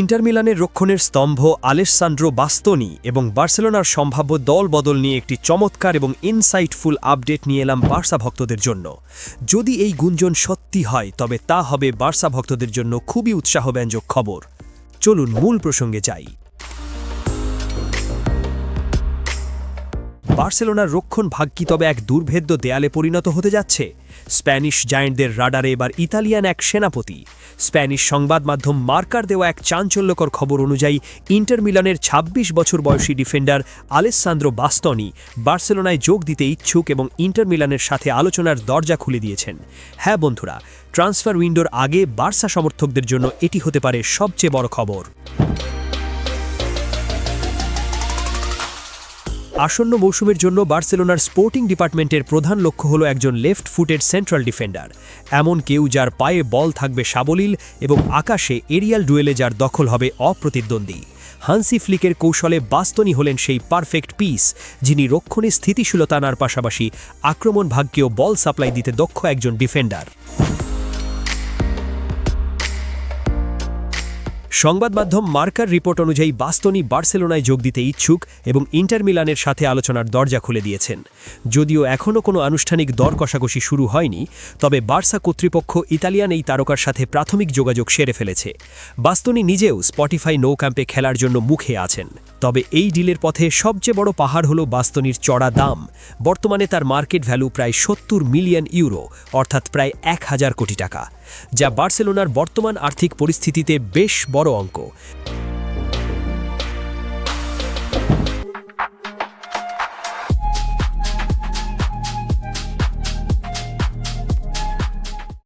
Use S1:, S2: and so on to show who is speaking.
S1: Inter মিলানের রক্ষণের স্তম্ভ আলেসসান্ড্রো বাস্তোনি এবং বার্সেলোনার সম্ভাব্য দল বদল নিয়ে একটি চমৎকার এবং ইনসাইটফুল আপডেট নিয়ে এলাম বার্সা ভক্তদের জন্য। যদি এই গুঞ্জন সত্যি হয় তবে তা হবে বার্সা ভক্তদের জন্য খুবই উৎসাহব্যঞ্জক খবর। চলুন মূল প্রসঙ্গে যাই। বার্সেলোনার রক্ষণ ভাগ্যি তবে এক দুর্ভেদ্য দেয়ালে পরিণত হতে যাচ্ছে। স্প্যানিশ জায়ান্টদের রাডারে এবার ইতালিয়ান এক সেনাপতি। স্প্যানিশ সংবাদ মাধ্যম মার্কার দেওয়া এক চাঞ্চল্যকর খবর অনুযায়ী ইন্টার মিলানের ২৬ বছর বয়সী ডিফেন্ডার আলেসসান্দ্রো বাস্তনি বার্সেলোনায় যোগ দিতে ইচ্ছুক এবং ইন্টার মিলানের সাথে আলোচনার দরজা খুলে দিয়েছেন। হ্যাঁ বন্ধুরা, ট্রান্সফার উইন্ডোর আগে বার্সা সমর্থকদের জন্য এটি হতে পারে সবচেয়ে বড় খবর। আসন্ন মৌসুমের জন্য বার্সেলোনার স্পোর্টিং ডিপার্টমেন্টের প্রধান লক্ষ্য হল একজন লেফট ফুটেড সেন্ট্রাল ডিফেন্ডার, এমন কেউ যার পায়ে বল থাকবে সাবলীল এবং আকাশে এরিয়াল ডুয়েলে যার দখল হবে অপ্রতিদ্বন্দ্বী। হান্সি ফ্লিকের কৌশলে বাস্তনি হলেন সেই পারফেক্ট পিস, যিনি রক্ষণে স্থিতিশীলতা আনার পাশাপাশি আক্রমণ ভাগ্যেও বল সাপ্লাই দিতে দক্ষ একজন ডিফেন্ডার। সংবাদ মাধ্যম মার্কার রিপোর্ট অনুযায়ী বাস্তনি বার্সেলোনায় যোগ দিতে ইচ্ছুক এবং ইন্টার মিলানের সাথে আলোচনার দরজা খুলে দিয়েছেন। যদিও এখনও কোনো আনুষ্ঠানিক দর কষাকষি শুরু হয়নি, তবে বার্সা কর্তৃপক্ষ ইতালিয়ান এই তারকার সাথে প্রাথমিক যোগাযোগ সেরে ফেলেছে। বাস্তনি নিজেও স্পটিফাই নো ক্যাম্পে খেলার জন্য মুখে আছেন। তবে এই ডিলের পথে সবচেয়ে বড় পাহাড় হল বাস্তনির চড়া দাম। বর্তমানে তার মার্কেট ভ্যালু প্রায় ৭০ মিলিয়ন ইউরো, অর্থাৎ প্রায় ১,০০০ কোটি টাকা, যা বার্সেলোনার বর্তমান আর্থিক পরিস্থিতিতে বেশ বড় অঙ্ক।